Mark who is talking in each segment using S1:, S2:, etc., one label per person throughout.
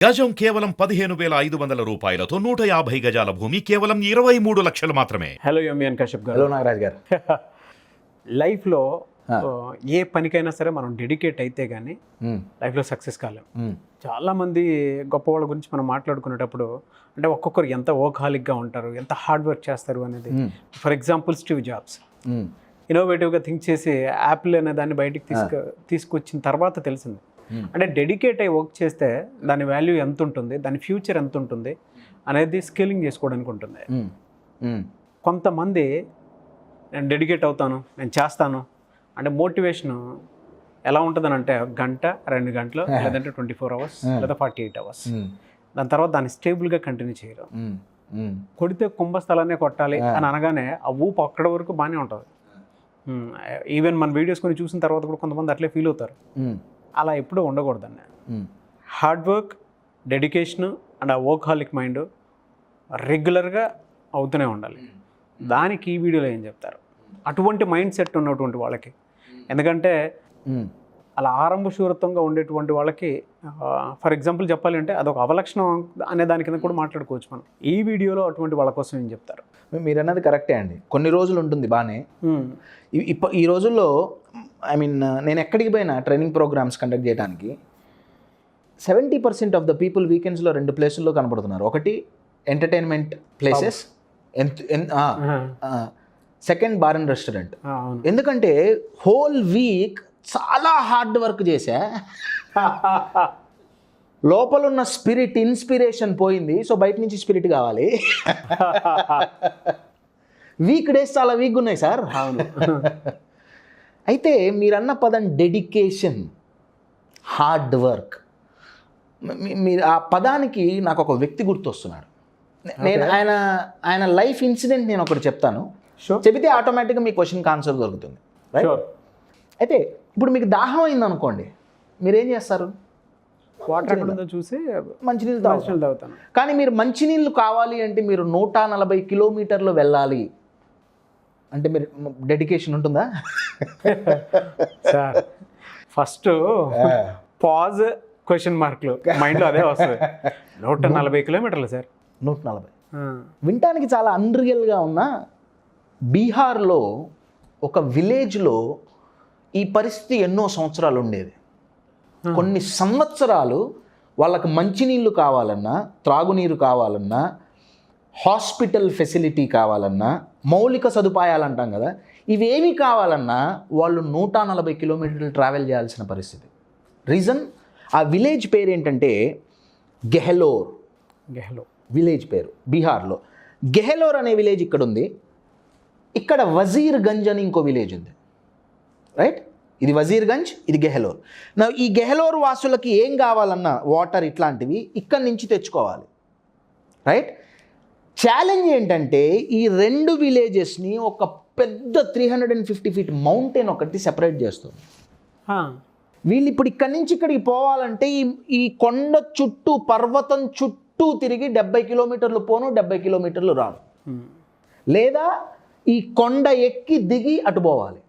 S1: గజం కేవలం 15,500 రూపాయలతో 150 గజాల భూమి కేవలం 23 లక్షలు మాత్రమే.
S2: హలో ఎంఎన్ కశ్యప్ గారు.
S3: హలో నాగరాజ్ గారు.
S2: లైఫ్లో ఏ పనికైనా సరే మనం డెడికేట్ అయితే కానీ లైఫ్లో సక్సెస్ కాలేం. చాలామంది గొప్ప వాళ్ళ గురించి మనం మాట్లాడుకునేటప్పుడు అంటే ఒక్కొక్కరు ఎంత వర్క్హాలిక్గా ఉంటారు, ఎంత హార్డ్ వర్క్ చేస్తారు అనేది. ఫర్ ఎగ్జాంపుల్ స్టీవ్ జాబ్స్ ఇన్నోవేటివ్గా థింక్ చేసి యాపిల్ అనే దాన్ని బయటికి తీసుకొచ్చిన తర్వాత తెలిసింది అంటే డెడికేట్ అయ్యి వర్క్ చేస్తే దాని వాల్యూ ఎంత ఉంటుంది, దాని ఫ్యూచర్ ఎంత ఉంటుంది అనేది స్కేలింగ్ చేసుకోవడానికి ఉంటుంది. కొంతమంది నేను డెడికేట్ అవుతాను, నేను చేస్తాను అంటే మోటివేషన్ ఎలా ఉంటుందని అంటే గంట 2 గంటలు లేదంటే 24 అవర్స్ లేదా 48 అవర్స్. దాని తర్వాత దాన్ని స్టేబుల్గా కంటిన్యూ చేయరు. కొడితే కుంభస్థలాన్ని కొట్టాలి అని అనగానే ఆ ఊపు అక్కడ వరకు బాగానే ఉంటుంది. ఈవెన్ మన వీడియోస్ కొన్ని చూసిన తర్వాత కూడా కొంతమంది అట్లే ఫీల్ అవుతారు. అలా ఎప్పుడూ ఉండకూడదండి. హార్డ్ వర్క్, డెడికేషన్ అండ్ ఆ వర్క్హాలిక్ మైండ్ రెగ్యులర్గా అవుతూనే ఉండాలి. దానికి ఈ వీడియోలో ఏం చెప్తారు అటువంటి మైండ్ సెట్ ఉన్నటువంటి వాళ్ళకి? ఎందుకంటే అలా ఆరంభశూరత్వంగా ఉండేటువంటి వాళ్ళకి ఫర్ ఎగ్జాంపుల్ చెప్పాలి అంటే అదొక అవలక్షణం అనే దాని కింద కూడా మాట్లాడుకోవచ్చు మనం. ఈ వీడియోలో అటువంటి వాళ్ళ కోసం ఏం చెప్తారు?
S3: మీరు అన్నది కరెక్టే అండి. కొన్ని రోజులు ఉంటుంది బాగానే. ఈ రోజుల్లో నేను ఎక్కడికి పోయినా ట్రైనింగ్ ప్రోగ్రామ్స్ కండక్ట్ చేయడానికి 70% ఆఫ్ ద పీపుల్ వీకెండ్స్లో 2 ప్లేసుల్లో కనపడుతున్నారు. ఒకటి entertainment places, second bar and restaurant. ఎందుకంటే హోల్ వీక్ చాలా హార్డ్ వర్క్ చేశా, లోపల ఉన్న స్పిరిట్ ఇన్స్పిరేషన్ పోయింది, సో బయట నుంచి స్పిరిట్ కావాలి. వీక్ డేస్ చాలా వీక్గా ఉన్నాయి సార్. అయితే మీరన్న పదం డెడికేషన్, హార్డ్ వర్క్, మీరు ఆ పదానికి నాకు ఒక వ్యక్తి గుర్తొస్తున్నాడు. నేను ఆయన లైఫ్ ఇన్సిడెంట్ నేను ఒకటి చెప్తాను, చెబితే ఆటోమేటిక్గా మీ క్వశ్చన్కి ఆన్సర్ దొరుకుతుంది. రైట్? అయితే ఇప్పుడు మీకు దాహం అయింది అనుకోండి, మీరేం చేస్తారు?
S2: వాటర్ చూసి
S3: మంచినీళ్ళు తాగుతాను. కానీ మీరు మంచినీళ్ళు కావాలి అంటే మీరు 140 కిలోమీటర్లు వెళ్ళాలి అంటే మీరు డెడికేషన్ ఉంటుందా?
S2: సార్ ఫస్ట్ పాజ్ క్వశ్చన్ మార్క్లు మైండ్లో అదే వస్తుంది. 140 కిలోమీటర్లు సార్.
S3: 140 వినటానికి చాలా అన్రియల్గా ఉన్న బీహార్లో ఒక విలేజ్లో ఈ పరిస్థితి ఎన్నో సంవత్సరాలు ఉండేది. కొన్ని సంవత్సరాలు వాళ్ళకి మంచినీళ్ళు కావాలన్నా, త్రాగునీరు కావాలన్నా, హాస్పిటల్ ఫెసిలిటీ కావాలన్నా, మౌలిక సదుపాయాలు అంటాం కదా, ఇవేమి కావాలన్నా వాళ్ళు 140 కిలోమీటర్లు ట్రావెల్ చేయాల్సిన పరిస్థితి. రీజన్, ఆ విలేజ్ పేరు ఏంటంటే గెహ్లోర్ విలేజ్ పేరు బీహార్లో. గెహ్లోర్ అనే విలేజ్ ఇక్కడ ఉంది. ఇక్కడ వజీర్గంజ్ అని ఇంకో విలేజ్ ఉంది. రైట్? ఇది వజీర్గంజ్, ఇది గెహ్లోర్. ఈ గెహ్లోర్ వాసులకి ఏం కావాలన్నా వాటర్ ఇట్లాంటివి ఇక్కడి నుంచి తెచ్చుకోవాలి. రైట్? ఛాలెంజ్ ఏంటంటే ఈ 2 విలేజెస్ని ఒక పెద్ద 350 ఫీట్ మౌంటైన్ ఒకటి సెపరేట్ చేస్తుంది. వీళ్ళు ఇప్పుడు ఇక్కడి నుంచి ఇక్కడికి పోవాలంటే ఈ కొండ చుట్టూ, పర్వతం చుట్టూ తిరిగి 70 కిలోమీటర్లు పోను, 70 కిలోమీటర్లు రాను, లేదా ఈ కొండ ఎక్కి దిగి అటు పోవాలి.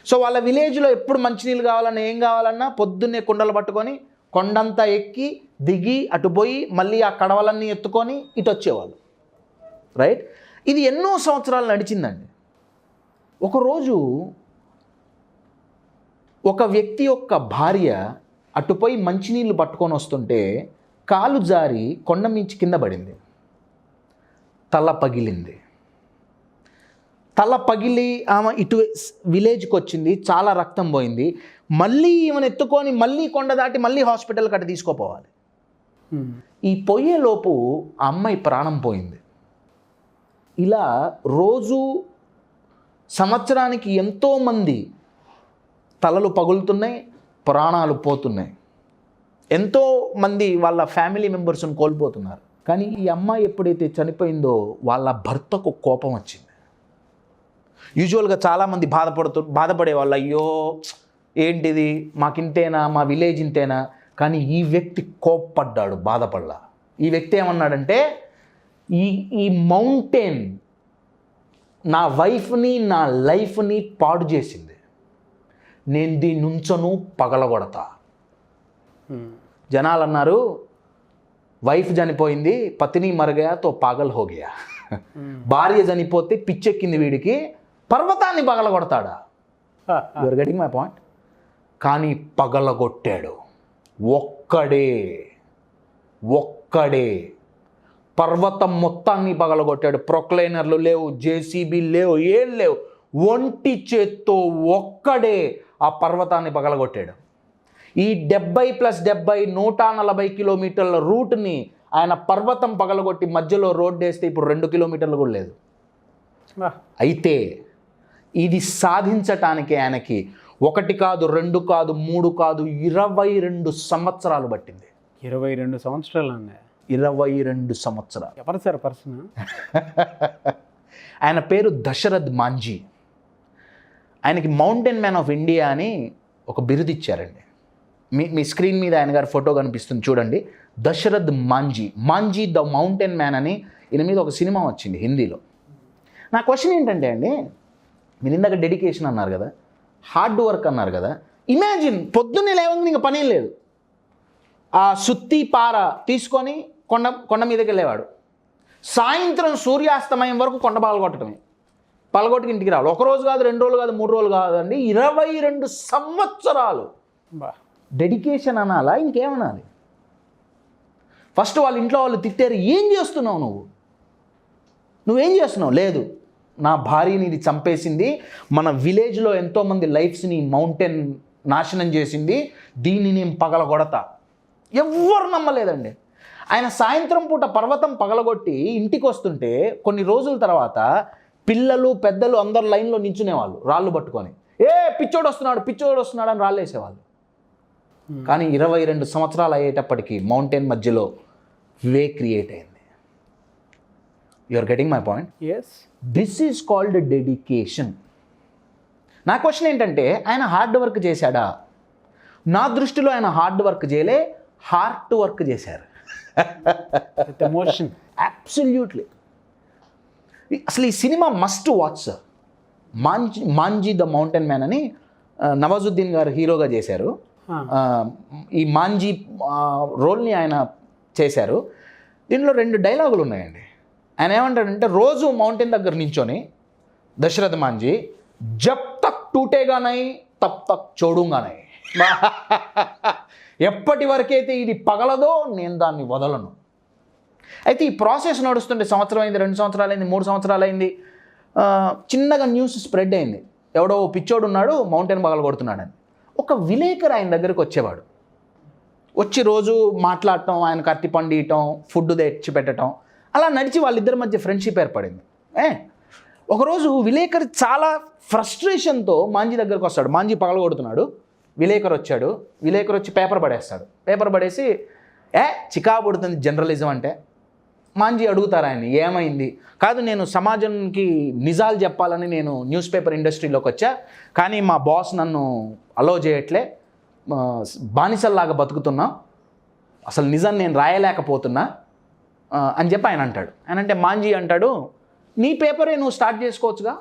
S3: సో వాళ్ళ విలేజ్లో ఎప్పుడు మంచినీళ్ళు కావాలన్నా, ఏం కావాలన్నా పొద్దున్నే కుండలు పట్టుకొని కొండంతా ఎక్కి దిగి అటు పోయి మళ్ళీ ఆ కడవలన్నీ ఎత్తుకొని ఇటు వచ్చేవాళ్ళు. రైట్? ఇది ఎన్నో సంవత్సరాలు నడిచిందండి. ఒకరోజు ఒక వ్యక్తి యొక్క భార్య అటుపోయి మంచినీళ్ళు పట్టుకొని వస్తుంటే కాలు జారి కొండ మించి కింద పడింది. తల పగిలింది. తల పగిలి ఆమె ఇటు విలేజ్కి వచ్చింది, చాలా రక్తం పోయింది. మళ్ళీ ఈమెను ఎత్తుకొని మళ్ళీ కొండ దాటి మళ్ళీ హాస్పిటల్కి అటు తీసుకోపోవాలి. ఈ పోయేలోపు ఆ అమ్మాయి ప్రాణం పోయింది. ఇలా రోజు సంవత్సరానికి ఎంతోమంది తలలు పగులుతున్నాయి, ప్రాణాలు పోతున్నాయి, ఎంతోమంది వాళ్ళ ఫ్యామిలీ మెంబర్స్ని కోల్పోతున్నారు. కానీ ఈ అమ్మాయి ఎప్పుడైతే చనిపోయిందో వాళ్ళ భర్తకు కోపం వచ్చింది. యూజువల్గా చాలామంది బాధపడే వాళ్ళు, అయ్యో ఏంటిది, మాకింతేనా, మా విలేజ్ ఇంతేనా. కానీ ఈ వ్యక్తి కోప్పడ్డాడు, బాధపడలా. ఈ వ్యక్తి ఏమన్నాడంటే, ఈ మౌంటైన్ నా వైఫ్ని, నా లైఫ్ని పాడు చేసింది, నేను దీన్ని ఉంచను, పగలగొడతా. జనాలు అన్నారు, వైఫ్ చనిపోయింది, పత్ని మరగయా తో పాగల్ హోగయా. భార్య చనిపోతే పిచ్చెక్కింది వీడికి, పర్వతాన్ని పగలగొడతాడా? You're getting my point. కానీ పగలగొట్టాడు ఒక్కడే పర్వతం మొత్తాన్ని పగలగొట్టాడు. ప్రొక్లైనర్లు లేవు, జేసీబీ లేవు, ఏం లేవు. ఒంటి చేత్తో ఒక్కడే ఆ పర్వతాన్ని పగలగొట్టాడు. ఈ 70+70 140 కిలోమీటర్ల రూట్ని ఆయన పర్వతం పగలగొట్టి మధ్యలో రోడ్డు వేస్తే ఇప్పుడు 2 కిలోమీటర్లు కూడా లేదు. అయితే ఇది సాధించటానికి ఆయనకి 1 కాదు, 2 కాదు, 3 కాదు, 22 సంవత్సరాలు పట్టింది.
S2: 22 సంవత్సరాలు అన్నాయి.
S3: 22 సంవత్సరాలు.
S2: ఎవరు సార్ పర్సన్?
S3: ఆయన పేరు దశరథ్ మాంజీ. ఆయనకి మౌంటైన్ మ్యాన్ ఆఫ్ ఇండియా అని ఒక బిరుదు ఇచ్చారండి. మీ స్క్రీన్ మీద ఆయన గారి ఫోటో కనిపిస్తుంది చూడండి. Dashrath Manjhi the mountain man అని ఈయన మీద ఒక సినిమా వచ్చింది హిందీలో. నా క్వశ్చన్ ఏంటంటే అండి, మీరు ఇందాక డెడికేషన్ అన్నారు కదా, హార్డ్ వర్క్ అన్నారు కదా. ఇమాజిన్ పొద్దున్నే లేవగానే ఇంకా పనేం లేదు, ఆ సుత్తి పార తీసుకొని కొండ మీదకి వెళ్ళేవాడు. సాయంత్రం సూర్యాస్తమయం వరకు కొండ పగలగొట్టడమే, పగలగొట్టుకు ఇంటికి రావాలి. 1 రోజు కాదు, 2 రోజులు కాదు, 3 రోజులు కాదండి, 22 సంవత్సరాలు. డెడికేషన్ అనాలా ఇంకేమనాలి? ఫస్ట్ వాళ్ళ ఇంట్లో వాళ్ళు తిట్టారు, ఏం చేస్తున్నావు నువ్వేం చేస్తున్నావు? లేదు, నా భార్యని ఇది చంపేసింది, మన విలేజ్లో ఎంతోమంది లైఫ్స్ని మౌంటైన్ నాశనం చేసింది, దీన్ని నేను పగలగొడతా. ఎవ్వరు నమ్మలేదండి. ఆయన సాయంత్రం పూట పర్వతం పగలగొట్టి ఇంటికి వస్తుంటే కొన్ని రోజుల తర్వాత పిల్లలు పెద్దలు అందరు లైన్లో నించునేవాళ్ళు రాళ్ళు పట్టుకొని, పిచ్చోడు వస్తున్నాడు అని రాళ్ళు వేసేవాళ్ళు. కానీ 22 సంవత్సరాలు అయ్యేటప్పటికి మౌంటైన్ మధ్యలో వే క్రియేట్ అయింది. You are getting my point?
S2: Yes.
S3: This is called dedication. నా క్వశ్చన్ ఏంటంటే, ఆయన హార్డ్ వర్క్ చేశాడా? నా దృష్టిలో ఆయన హార్డ్ వర్క్ చేయలే, హార్ట్ వర్క్ చేశారు.
S2: ఎమోషన్.
S3: అబ్సల్యూట్లీ. అసలు ఈ cinema must watch sir. Manjhi the mountain man అని నవాజుద్దీన్ గారు హీరోగా చేశారు. ఈ మాంజీ రోల్ని ఆయన చేశారు. దీనిలో 2 డైలాగులు ఉన్నాయండి. ఆయన ఏమంటాడంటే, రోజు మౌంటైన్ దగ్గర నించొని దశరథ్ మాంజీ, జబ్ తక్ టూటేగా నై తబ్ తక్ చోడుగా నై, ఎప్పటి వరకైతే ఇది పగలదో నేను దాన్ని వదలను. అయితే ఈ ప్రాసెస్ నడుస్తుంటే సంవత్సరం అయింది, 2 సంవత్సరాలు అయింది, 3 సంవత్సరాలు అయింది. చిన్నగా న్యూస్ స్ప్రెడ్ అయింది, ఎవడో పిచ్చోడు ఉన్నాడు మౌంటైన్ పగలగొడుతున్నాడని. ఒక విలేకరు ఆయన దగ్గరికి వచ్చేవాడు. వచ్చి రోజు మాట్లాడటం, ఆయనకు అరటిపండు ఇవ్వటం, ఫుడ్ తెచ్చి పెట్టడం, అలా నడిచి వాళ్ళిద్దరి మధ్య ఫ్రెండ్షిప్ ఏర్పడింది. ఒకరోజు విలేకరు చాలా ఫ్రస్ట్రేషన్తో మాంజీ దగ్గరకు వస్తాడు. మాంజీ పగలగొడుతున్నాడు, విలేకరు వచ్చాడు. విలేకరు వచ్చి పేపర్ పడేస్తాడు. పేపర్ పడేసి చికా పుడుతుంది జర్నలిజం అంటే. మాంజీ అడుగుతారు ఆయన, ఏమైంది? కాదు, నేను సమాజంకి నిజాలు చెప్పాలని నేను న్యూస్ పేపర్ ఇండస్ట్రీలోకి వచ్చా, కానీ మా బాస్ నన్ను అలో చేయట్లే, బానిసల్లాగా బతుకుతున్నా, అసలు నిజాన్ని నేను రాయలేకపోతున్నా అని చెప్పి ఆయన అంటాడు. ఆయన అంటే మాంజీ అంటాడు, నీ పేపరే నువ్వు స్టార్ట్ చేసుకోవచ్చుగా,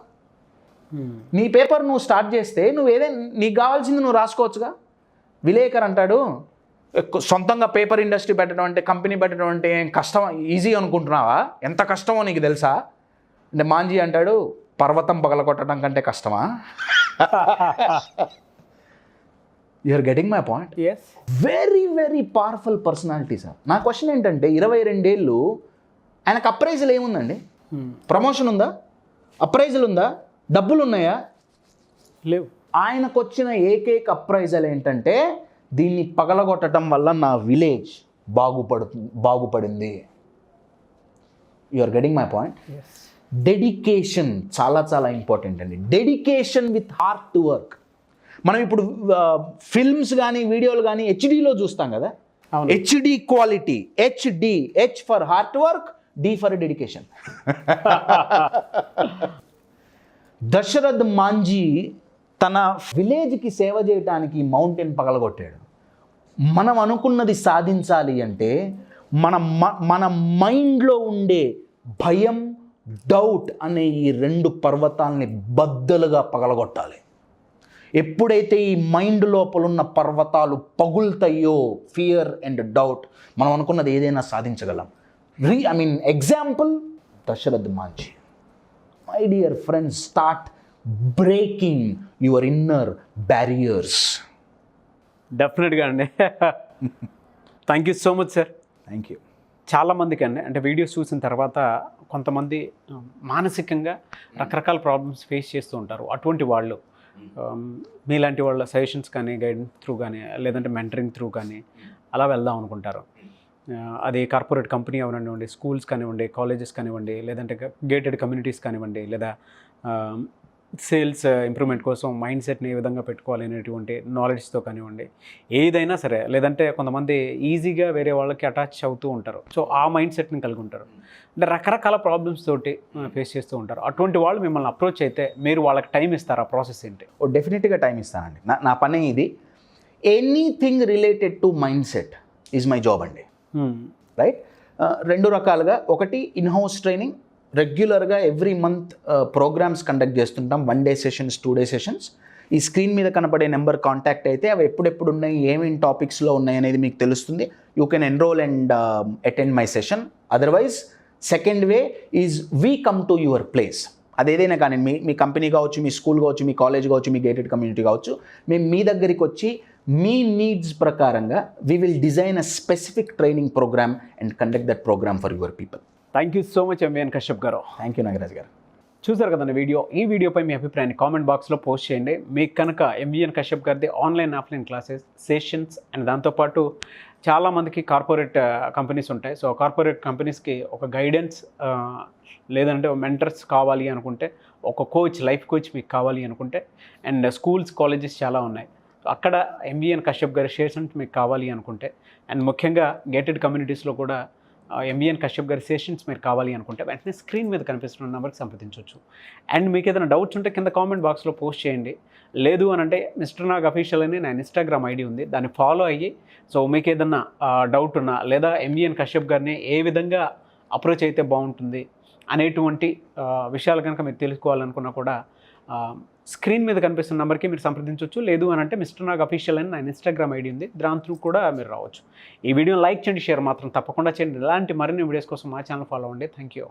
S3: నీ పేపర్ నువ్వు స్టార్ట్ చేస్తే నువ్వు ఏదైనా నీకు కావాల్సింది నువ్వు రాసుకోవచ్చుగా. విలేకర్ అంటాడు, సొంతంగా పేపర్ ఇండస్ట్రీ పెట్టడం అంటే, కంపెనీ పెట్టడం అంటే ఏం కష్టం, ఈజీ అనుకుంటున్నావా? ఎంత కష్టమో నీకు తెలుసా? అంటే మాంజీ అంటాడు, పర్వతం పగలగొట్టడం కంటే కష్టమా? You are getting my point?
S2: Yes.
S3: Very very powerful personality sir. నా క్వశ్చన్ ఏంటంటే, 22 ఏళ్ళు ఆయనకు అప్రైజల్ ఏముందండి? ప్రమోషన్ ఉందా? అప్రైజల్ ఉందా? డబ్బులు ఉన్నాయా?
S2: లేవు.
S3: ఆయనకు వచ్చిన ఏకైక అప్రైజల్ ఏంటంటే, దీన్ని పగలగొట్టడం వల్ల నా విలేజ్ బాగుపడింది. You are getting my point? Dedication చాలా చాలా ఇంపార్టెంట్ అండి. Dedication with hard work. మనం ఇప్పుడు ఫిల్మ్స్ కానీ వీడియోలు కానీ హెచ్డీలో చూస్తాం కదా, HD quality, H for hard work, D for dedication. Dasharath Manjhi తన విలేజ్కి సేవ చేయడానికి మౌంటైన్ పగలగొట్టాడు. మనం అనుకున్నది సాధించాలి అంటే మన మైండ్లో ఉండే భయం, డౌట్ అనే ఈ 2 పర్వతాలని బద్దలుగా పగలగొట్టాలి. ఎప్పుడైతే ఈ మైండ్ లోపల ఉన్న పర్వతాలు పగులుతాయో, ఫియర్ అండ్ డౌట్, మనం అనుకున్నది ఏదైనా సాధించగలం. Example Dasharath Manjhi. My dear friends, start breaking your inner barriers.
S2: డెఫినెట్గా అండి. Thank you so much sir.
S3: Thank you.
S2: చాలామందికి అండి అంటే వీడియోస్ చూసిన తర్వాత కొంతమంది మానసికంగా రకరకాల ప్రాబ్లమ్స్ ఫేస్ చేస్తూ ఉంటారు. అటువంటి వాళ్ళు మీలాంటి వాళ్ళ సజెషన్స్ కానీ, గైడెన్స్ త్రూ కానీ, లేదంటే మెంటరింగ్ త్రూ కానీ అలా వెళ్దాం అనుకుంటారు. అది కార్పొరేట్ కంపెనీ అవనివ్వండి, స్కూల్స్ కానివ్వండి, కాలేజెస్ కానివ్వండి, లేదంటే గేటెడ్ కమ్యూనిటీస్ కానివ్వండి, లేదా సేల్స్ ఇంప్రూవ్మెంట్ కోసం మైండ్ సెట్ని ఏ విధంగా పెట్టుకోవాలి అనేటువంటి నాలెడ్జ్తో కానివ్వండి, ఏదైనా సరే. లేదంటే కొంతమంది ఈజీగా వేరే వాళ్ళకి అటాచ్ అవుతూ ఉంటారు. సో ఆ మైండ్ సెట్ని కలిగి ఉంటారు. అంటే రకరకాల ప్రాబ్లమ్స్ తోటి ఫేస్ చేస్తూ ఉంటారు. అటువంటి వాళ్ళు మిమ్మల్ని అప్రోచ్ అయితే మీరు వాళ్ళకి టైం ఇస్తారా? ప్రాసెస్ ఏంటి?
S3: డెఫినెట్గా టైం ఇస్తానండి. నా పని ఇది. Anything related to mind set is my job అండి. రైట్? రెండు రకాలుగా. ఒకటి ఇన్హౌస్ ట్రైనింగ్. రెగ్యులర్గా ఎవ్రీ మంత్ ప్రోగ్రామ్స్ కండక్ట్ చేస్తుంటాం. 1 day సెషన్స్, 2 day సెషన్స్. ఈ స్క్రీన్ మీద కనపడే నెంబర్ కాంటాక్ట్ అయితే అవి ఎప్పుడెప్పుడు ఉన్నాయి, ఏమేమి టాపిక్స్లో ఉన్నాయి అనేది మీకు తెలుస్తుంది. You can enrol and attend my session. Otherwise second way is we come to your place. అదేదైనా కానీ మీ కంపెనీ కావచ్చు, మీ స్కూల్ కావచ్చు, మీ కాలేజ్ కావచ్చు, మీ గేటెడ్ కమ్యూనిటీ కావచ్చు, మేము మీ దగ్గరికి వచ్చి మీ నీడ్స్ ప్రకారంగా we will design a specific training programme and conduct that programme for your people.
S2: Thank you so much MVN Kashyap గారు.
S3: థ్యాంక్ యూ నాగరాజ్ గారు.
S2: చూసారు కదండి వీడియో. ఈ వీడియోపై మీ అభిప్రాయాన్ని కామెంట్ బాక్స్లో పోస్ట్ చేయండి. మీకు కనుక ఎంవిఎన్ కశ్యప్ గారిది online, offline classes, sessions and దాంతోపాటు చాలామందికి కార్పొరేట్ కంపెనీస్ ఉంటాయి. సో కార్పొరేట్ కంపెనీస్కి ఒక గైడెన్స్ లేదంటే మెంటర్స్ కావాలి అనుకుంటే, ఒక కోచ్, లైఫ్ కోచ్ మీకు కావాలి అనుకుంటే, అండ్ స్కూల్స్, కాలేజెస్ చాలా ఉన్నాయి. అక్కడ ఎంవిఎన్ కశ్యప్ గారి సెషన్స్ మీకు కావాలి అనుకుంటే, అండ్ ముఖ్యంగా గేటెడ్ కమ్యూనిటీస్లో కూడా ఎంవిఎన్ కశ్యప్ గారి సెషన్స్ మీరు కావాలి అనుకుంటే వెంటనే స్క్రీన్ మీద కనిపిస్తున్న నెంబర్కి సంప్రదించవచ్చు. అండ్ మీకు ఏదైనా డౌట్స్ ఉంటే కింద కామెంట్ బాక్స్లో పోస్ట్ చేయండి. లేదు అని అంటే మిస్టర్ నాగ్ అఫీషియల్ అని నా ఇన్స్టాగ్రామ్ ఐడి ఉంది, దాన్ని ఫాలో అయ్యి సో మీకు ఏదన్నా డౌట్ ఉన్నా, లేదా ఎంవిఎన్ కశ్యప్ గారిని ఏ విధంగా అప్రోచ్ అయితే బాగుంటుంది అనేటువంటి విషయాలు కనుక మీరు తెలుసుకోవాలనుకున్నా కూడా స్క్రీన్ మీద కనిపిస్తున్న నెంబర్కి మీరు సంప్రదించవచ్చు. లేదు అని అంటే మిస్టర్ నాగ్ అఫీషియల్ అని నా ఇన్స్టాగ్రామ్ ఐడి ఉంది, దాని త్రూ కూడా మీరు రావచ్చు. ఈ వీడియోని లైక్ చేయండి, షేర్ మాత్రం తప్పకుండా చేయండి. ఇలాంటి మరిన్ని వీడియోస్ కోసం మా ఛానల్ ఫాలో అవ్వండి. Thank you.